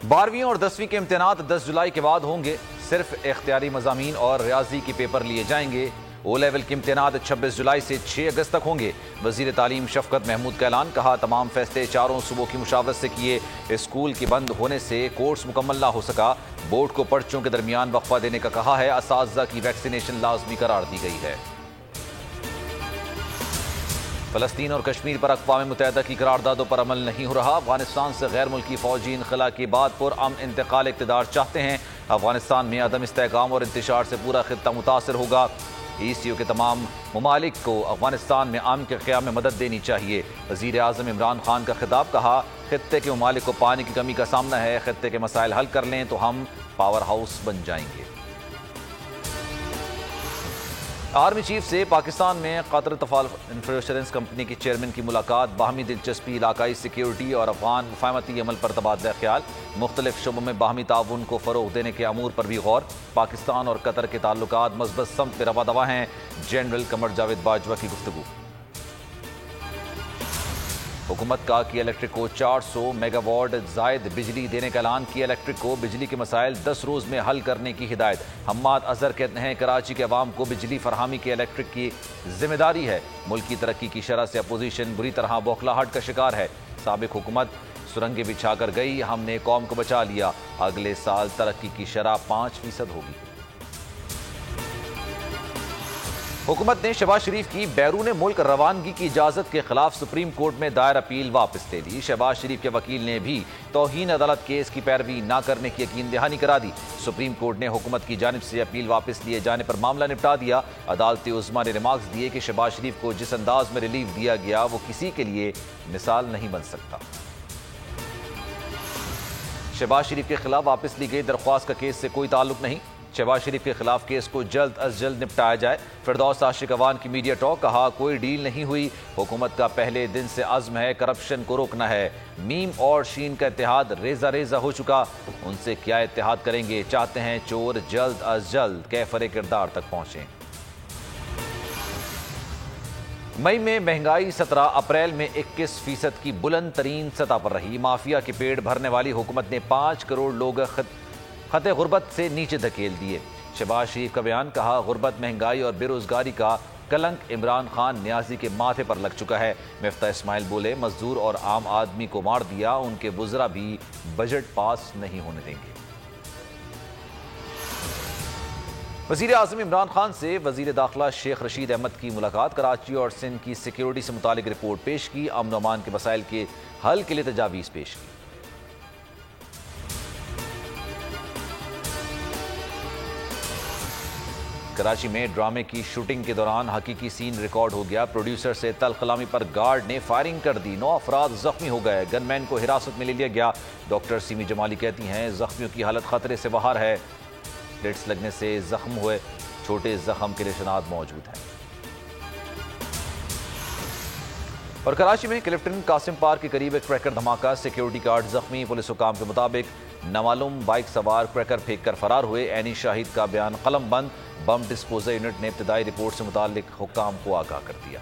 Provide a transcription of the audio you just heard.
12वीं और 10वीं के इम्तिहानात 10 जुलाई के बाद होंगे। सिर्फ इख्तियारी मज़ामीन और रियाजी के पेपर लिए जाएंगे। ओ लेवल के इम्तिहानात 26 जुलाई से 6 अगस्त तक होंगे। वज़ीर तालीम शफकत महमूद का ऐलान। कहा, तमाम फैसले चारों सूबों की मुशावरत से किए। स्कूल के बंद होने से कोर्स मुकम्मल ना हो सका। बोर्ड को पर्चों के दरमियान वक्फा देने का कहा है। असातिज़ा की वैक्सीनेशन लाजमी करार दी गई है। फ़लस्तीन और कश्मीर पर अक़वाम मुत्तहिदा की करारदादों पर अमल नहीं हो रहा। अफगानिस्तान से गैर मुल्की फ़ौजी इनखला के बाद पुरअमन इंतकाल इक़्तिदार चाहते हैं। अफगानिस्तान में अदम इस्तेहकाम और इंतशार से पूरा खित्ता मुतासर होगा। ECO के तमाम ममालिक को अफगानिस्तान में अमन के क़याम में मदद देनी चाहिए। वज़ीर आज़म इमरान खान का खिताब। कहा, खित्ते के ममालिक को पानी की कमी का सामना है। खित्ते के मसाइल हल कर लें तो हम पावर हाउस बन जाएंगे। आर्मी चीफ से पाकिस्तान में कतर तफाल इंश्योरेंस कंपनी के चेयरमैन की मुलाकात। बाहमी दिलचस्पी, इलाकाई सिक्योरिटी और अफगान मुफाहमती अमल पर तबादला ख्याल। मुख्तलिफ शोबों में बाहमी ताउन को फ़रोग़ देने के अमूर पर भी गौर। पाकिस्तान और कतर के ताल्लुकात मज़बूत समत में रवा दवा हैं। जनरल कमर जावेद बाजवा की गुफ्तगू। हुकूमत का की इलेक्ट्रिक को 400 मेगावाट जायद बिजली देने का ऐलान। की इलेक्ट्रिक को बिजली के मसाइल 10 रोज़ में हल करने की हिदायत। हम्माद अजहर कहते हैं, कराची के अवाम को बिजली फरहामी की इलेक्ट्रिक की जिम्मेदारी है। मुल्क की तरक्की की शरह से अपोजिशन बुरी तरह बौखलाहट का शिकार है। साबिक हुकूमत सुरंगें बिछा कर गई, हमने कौम को बचा लिया। अगले साल तरक्की की शरह 5% होगी। हुकूमत ने शहबाज शरीफ की बैरून मुल्क रवानगी की इजाज़त के खिलाफ सुप्रीम कोर्ट में दायर अपील वापस ले ली। शहबाज शरीफ के वकील ने भी तौहीन अदालत केस की पैरवी न करने की यकीन दहानी करा दी। सुप्रीम कोर्ट ने हुकूमत की जानिब से अपील वापस लिए जाने पर मामला निपटा दिया। अदालत उज़्मा ने रिमार्क्स दिए कि शहबाज शरीफ को जिस अंदाज में रिलीफ दिया गया वो किसी के लिए मिसाल नहीं बन सकता। शहबाज शरीफ के खिलाफ वापस ली गई दरख्वास्त का केस से कोई ताल्लुक नहीं। शहबाज शरीफ के खिलाफ केस को जल्द अज जल्द निपटाया जाए। फिरदौस आशिक अवान की मीडिया टॉक। कहा, कोई डील नहीं हुई। हुकूमत का पहले दिन से अज़्म है करप्शन को रोकना है। मीम और शीन का इत्तेहाद रेजा रेजा हो चुका, उनसे क्या इत्तेहाद करेंगे। चाहते हैं चोर जल्द अज जल्द कैफरे किरदार तक पहुंचे। मई में महंगाई 17 अप्रैल में 21% की बुलंद तरीन सतह पर रही। माफिया के पेट भरने वाली हुकूमत ने 5 करोड़ लोग खते गुर्बत से नीचे धकेल दिए। शहबाज शरीफ का बयान। कहा, गुर्बत, महंगाई और बेरोजगारी का कलंक इमरान खान न्याजी के माथे पर लग चुका है। मिफ्ता इस्माइल बोले, मजदूर और आम आदमी को मार दिया, उनके बुजरा भी बजट पास नहीं होने देंगे। वज़ीर आज़म इमरान खान से वज़ीर दाखिला शेख रशीद अहमद की मुलाकात। कराची और सिंध की सिक्योरिटी से मुतालिक रिपोर्ट पेश की। अमन व अमान के मसाइल के हल के लिए तजावीज़ पेश की। कराची में ड्रामे की शूटिंग के दौरान हकीकी सीन रिकॉर्ड हो गया। प्रोड्यूसर से तलखलामी पर गार्ड ने फायरिंग कर दी। 9 अफराद जख्मी हो गए। गनमैन को हिरासत में ले लिया गया। डॉक्टर सीमी जमाली कहती हैं, जख्मियों की हालत खतरे से बाहर है। प्लेट्स लगने से जख्म हुए, छोटे जख्म के निशानात मौजूद हैं। और कराची में क्लिफ्टन कासिम पार्क के करीब एक क्रैकर धमाका। सिक्योरिटी गार्ड जख्मी। पुलिस हुकाम के मुताबिक नामालूम बाइक सवार क्रैकर फेंक कर फरार हुए। एनी शाहिद का बयान कलम बंद। बम डिस्पोजल यूनिट ने इब्तदाई रिपोर्ट से मुताल्लिक हुक्काम को आगाह कर दिया।